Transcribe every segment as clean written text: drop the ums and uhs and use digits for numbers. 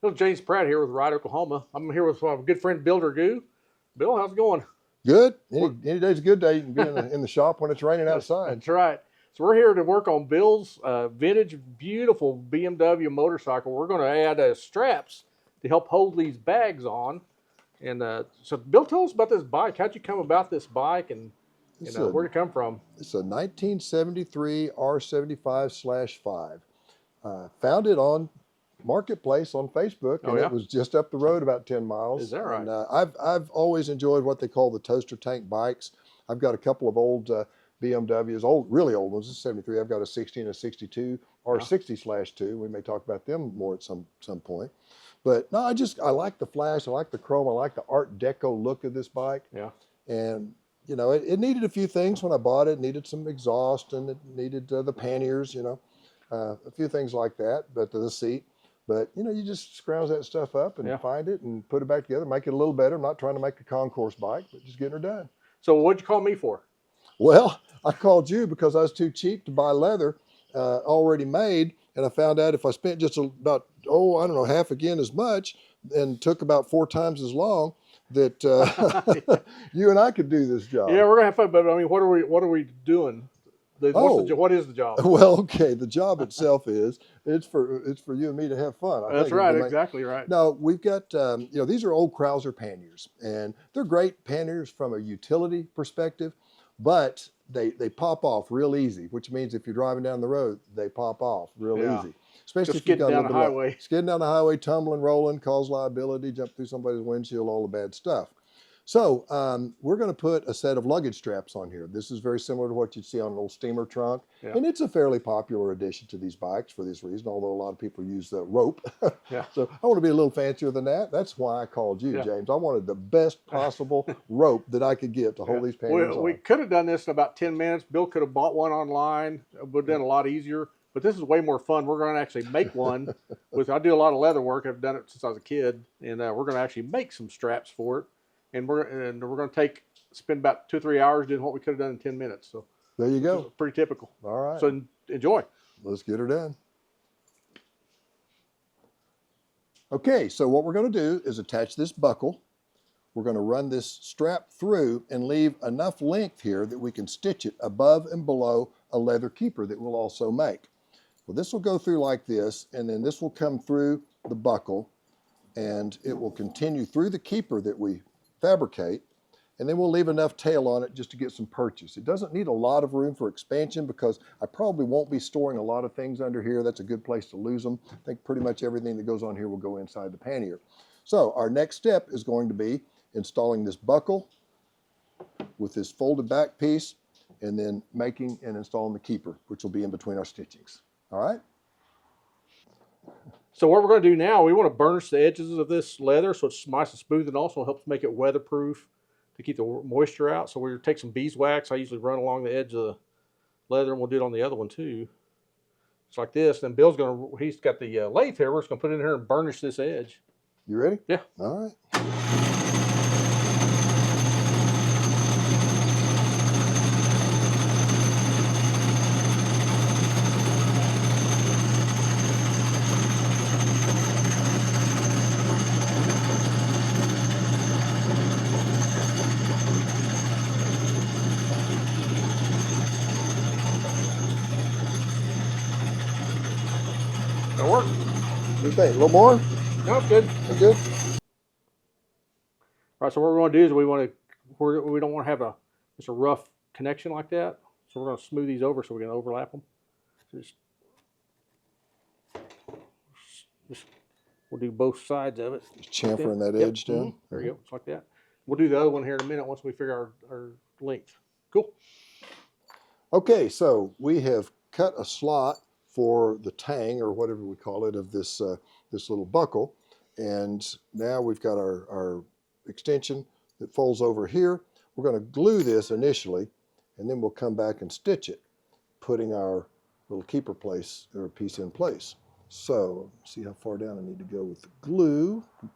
Bill James Pratt here with Ride, Oklahoma. I'm here with my good friend Bill Dragoo. Bill, how's it going? Good. Any day's a good day. You can be in the shop when it's raining outside. That's right. So we're here to work on Bill's vintage, beautiful BMW motorcycle. We're going to add straps to help hold these bags on. And so, Bill, tell us about this bike. How'd you come about this bike, and where'd it come from? It's a 1973 R75/5. Found it on Marketplace on Facebook, and it was just up the road about 10 miles. Is that right? And I've always enjoyed what they call the toaster tank bikes. I've got a couple of old BMWs, really old ones. This is 73. I've got a 60 and a 62 R60/2. We may talk about them more at some point. But no, I like the flash. I like the chrome. I like the Art Deco look of this bike. Yeah. And you know, it needed a few things when I bought it. It needed some exhaust, and it needed the panniers. A few things like that. But the seat. But, you just scrounge that stuff up and find it and put it back together, make it a little better. I'm not trying to make a concourse bike, but just getting her done. So what'd you call me for? Well, I called you because I was too cheap to buy leather already made. And I found out if I spent just about, half again as much and took about 4 times as long, that you and I could do this job. Yeah, we're going to have fun. But, I mean, what are we doing? What is the job? Well, okay. The job itself it's for you and me to have fun. That's right. Exactly right. No, we've got these are old Krauser panniers, and they're great panniers from a utility perspective, but they pop off real easy. Which means if you're driving down the road, they pop off real easy. Especially if you got down the highway. Skidding down the highway, tumbling, rolling, cause liability, jump through somebody's windshield, all the bad stuff. So we're going to put a set of luggage straps on here. This is very similar to what you'd see on an old steamer trunk. Yeah. And it's a fairly popular addition to these bikes for this reason, although a lot of people use the rope. Yeah. So I want to be a little fancier than that. That's why I called you, James. I wanted the best possible rope that I could get to hold these panniers on. We could have done this in about 10 minutes. Bill could have bought one online. It would have been a lot easier. But this is way more fun. We're going to actually make one. I do a lot of leather work. I've done it since I was a kid. And we're going to actually make some straps for it. And we're going to spend about 2 or 3 hours doing what we could have done in 10 minutes. So there you go. Pretty typical. All right. So enjoy. Let's get her done. Okay, so what we're going to do is attach this buckle. We're going to run this strap through and leave enough length here that we can stitch it above and below a leather keeper that we'll also make. Well, this will go through like this, and then this will come through the buckle, and it will continue through the keeper that we fabricate, and then we'll leave enough tail on it just to get some purchase. It doesn't need a lot of room for expansion because I probably won't be storing a lot of things under here. That's a good place to lose them. I think pretty much everything that goes on here will go inside the pannier. So our next step is going to be installing this buckle with this folded back piece, and then making and installing the keeper, which will be in between our stitchings. All right? So what we're going to do now, we want to burnish the edges of this leather so it's nice and smooth, and also helps make it weatherproof to keep the moisture out. So we're going to take some beeswax. I usually run along the edge of the leather, and we'll do it on the other one too. It's like this. Then Bill's he's got the lathe here. We're just going to put it in here and burnish this edge. You ready? Yeah. All right. That'll work. What do you think? A little more? No, it's good. That's good? All right, so what we're going to do is we don't want to have just a rough connection like that. So we're going to smooth these over so we can overlap them. We'll do both sides of it. Just chamfering that edge down. Mm-hmm. There you go, just like that. We'll do the other one here in a minute once we figure our length. Cool. Okay, so we have cut a slot for the tang, or whatever we call it, of this this little buckle, and now we've got our extension that folds over here. We're going to glue this initially, and then we'll come back and stitch it, putting our little keeper piece in place. So see how far down I need to go with the glue. And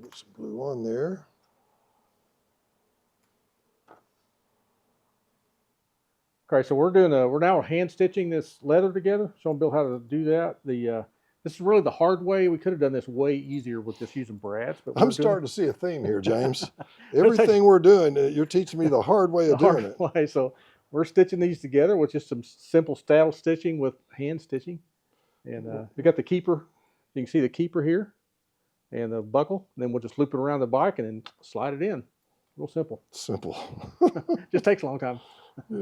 get some glue on there. Okay, so we're now hand stitching this leather together. Showing Bill how to do that. This is really the hard way. We could have done this way easier with just using brads. But I'm starting to see a theme here, James. It'll take Everything we're doing, you're teaching me the hard way the of doing hard it. way. So we're stitching these together with just some simple saddle stitching with hand stitching. And we got the keeper. You can see the keeper here and the buckle. And then we'll just loop it around the bike and then slide it in. Real simple. Simple. Just takes a long time.